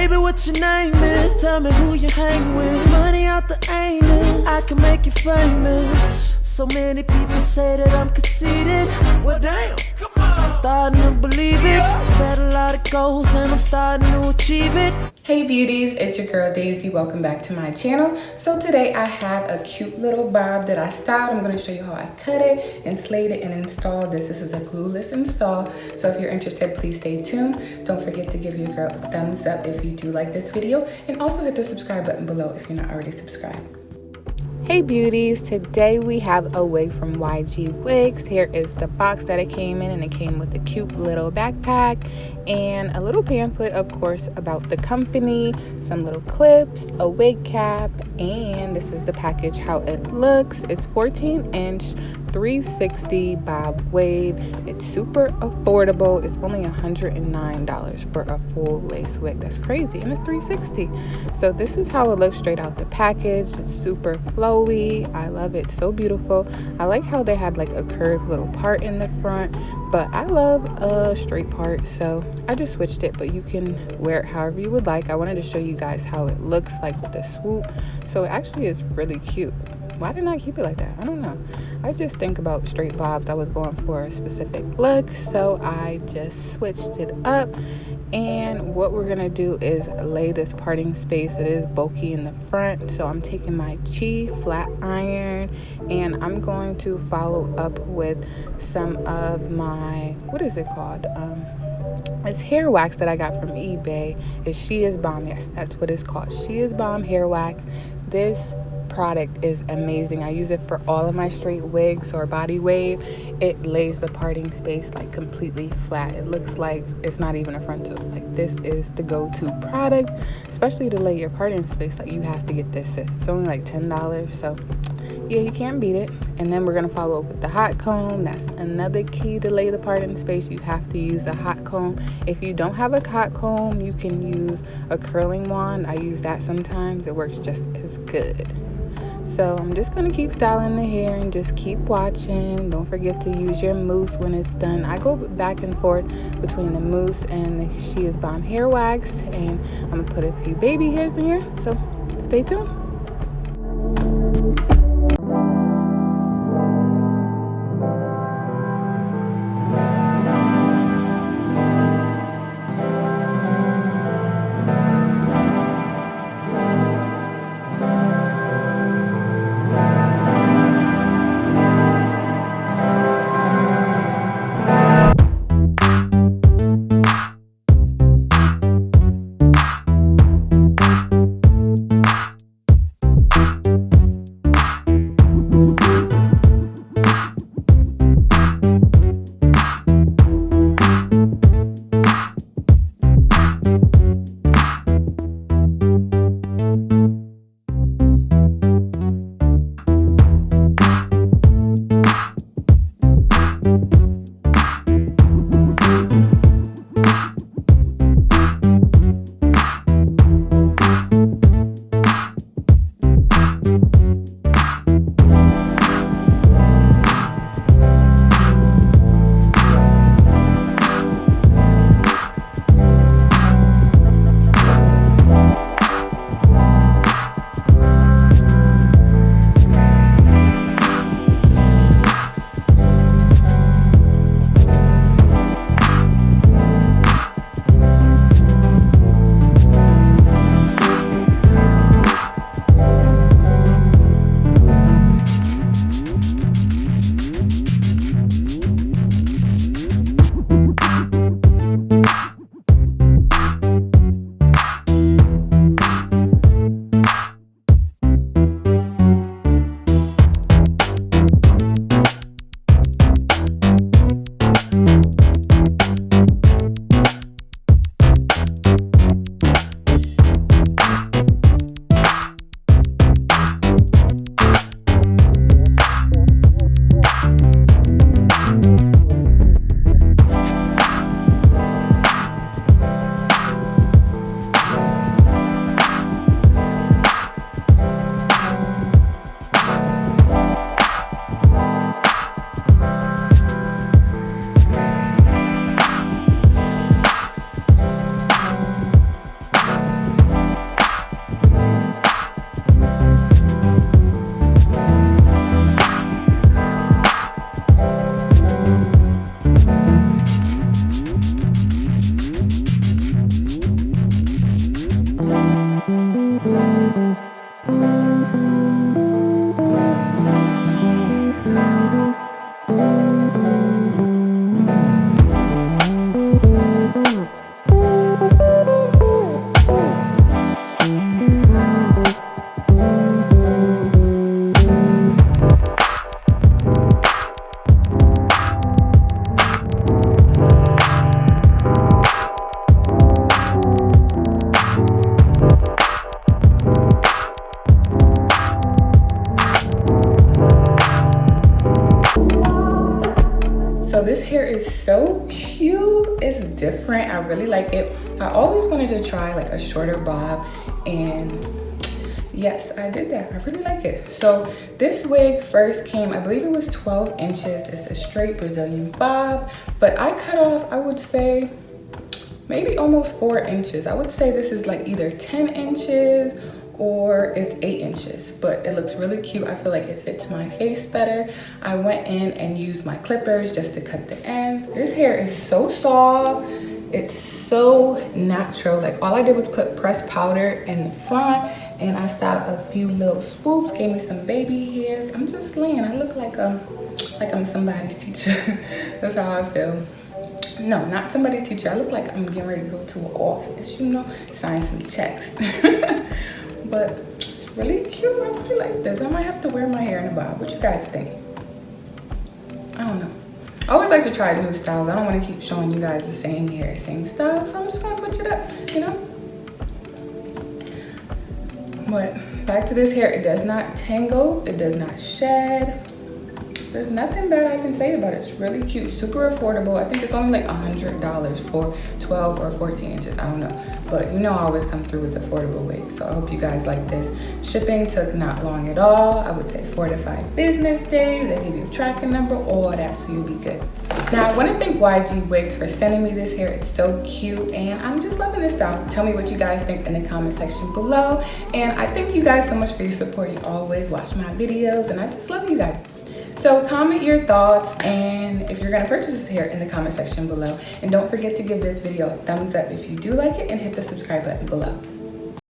Baby, what your name is? Tell me who you hang with. Money out the anus, I can make you famous. So many people say that I'm conceited. Well, damn, come on. I'm starting to believe it. Set a lot of goals and I'm starting to achieve it. Hey beauties, it's your girl Daisy. Welcome back to my channel. So today I have a cute little bob that I styled. I'm going to show you how I cut it and slayed it and installed this. This is a glueless install. So if you're interested, please stay tuned. Don't forget to give your girl a thumbs up if you do like this video, and also hit the subscribe button below if you're not already subscribed. Hey beauties, today we have a wig from YGwigs. Here is the box that it came in, and it came with a cute little backpack and a little pamphlet, of course, about the company, some little clips, a wig cap, and this is the package, how it looks. It's 14-inch 360 bob wave. It's super affordable. It's only $109 for a full lace wig. That's crazy, and it's 360. So this is how it looks straight out the package. It's super flowy. I love it. So beautiful. I like how they had like a curved little part in the front, but I love a straight part, so I just switched it, but you can wear it however you would like. I wanted to show you guys how it looks like with the swoop. So it actually is really cute. Why didn't I keep it like that? I don't know. I just think about straight bobs. I was going for a specific look, so I just switched it up. And what we're gonna do is lay this parting space. It is bulky in the front, so I'm taking my Chi flat iron and I'm going to follow up with some of my, what is it called? It's hair wax that I got from eBay. It's She Is Bomb. Yes, that's what it's called. She Is Bomb hair wax. This product is amazing. I use it for all of my straight wigs or body wave. It lays the parting space like completely flat. It looks like it's not even a frontal. Like, this is the go-to product, especially to lay your parting space. Like, you have to get this. It's only like $10, so yeah, you can't beat it. And then we're gonna follow up with the hot comb. That's another key to lay the parting space. You have to use the hot comb. If you don't have a hot comb, you can use a curling wand. I use that sometimes. It works just as good. So I'm just going to keep styling the hair and just keep watching. Don't forget to use your mousse when it's done. I go back and forth between the mousse and the She Is Bomb hair wax. And I'm going to put a few baby hairs in here. So stay tuned. different. I really like it. I always wanted to try like a shorter bob, and yes, I did that. I really like it. So this wig first came, I believe it was 12 inches. It's a straight Brazilian bob, but I cut off, I would say, maybe almost 4 inches. I would say this is like either 10 inches or it's 8 inches, but it looks really cute. I feel like it fits my face better. I went in and used my clippers just to cut the ends. This hair is so soft. It's so natural. Like all I did was put pressed powder in the front, and I styled a few little swoops, gave me some baby hairs. I'm just laying. I look like I'm somebody's teacher. That's how I feel. No, not somebody's teacher. I look like I'm getting ready to go to an office, you know, sign some checks. But it's really cute. I really like this. I might have to wear my hair in a bob. What you guys think? I don't know. I always like to try new styles. I don't want to keep showing you guys the same hair, same style. So I'm just going to switch it up, you know? But back to this hair. It does not tangle. It does not shed. There's nothing bad I can say about it. It's really cute, super affordable. I think it's only like $100 for 12 or 14 inches. I don't know. But you know I always come through with affordable wigs. So I hope you guys like this. Shipping took not long at all. I would say 4 to 5 business days. They give you a tracking number, all that, so you'll be good. Now I want to thank YGwigs for sending me this hair. It's so cute and I'm just loving this style. Tell me what you guys think in the comment section below. And I thank you guys so much for your support. You always watch my videos and I just love you guys. So comment your thoughts, and if you're gonna purchase this hair, in the comment section below. And don't forget to give this video a thumbs up if you do like it, and hit the subscribe button below.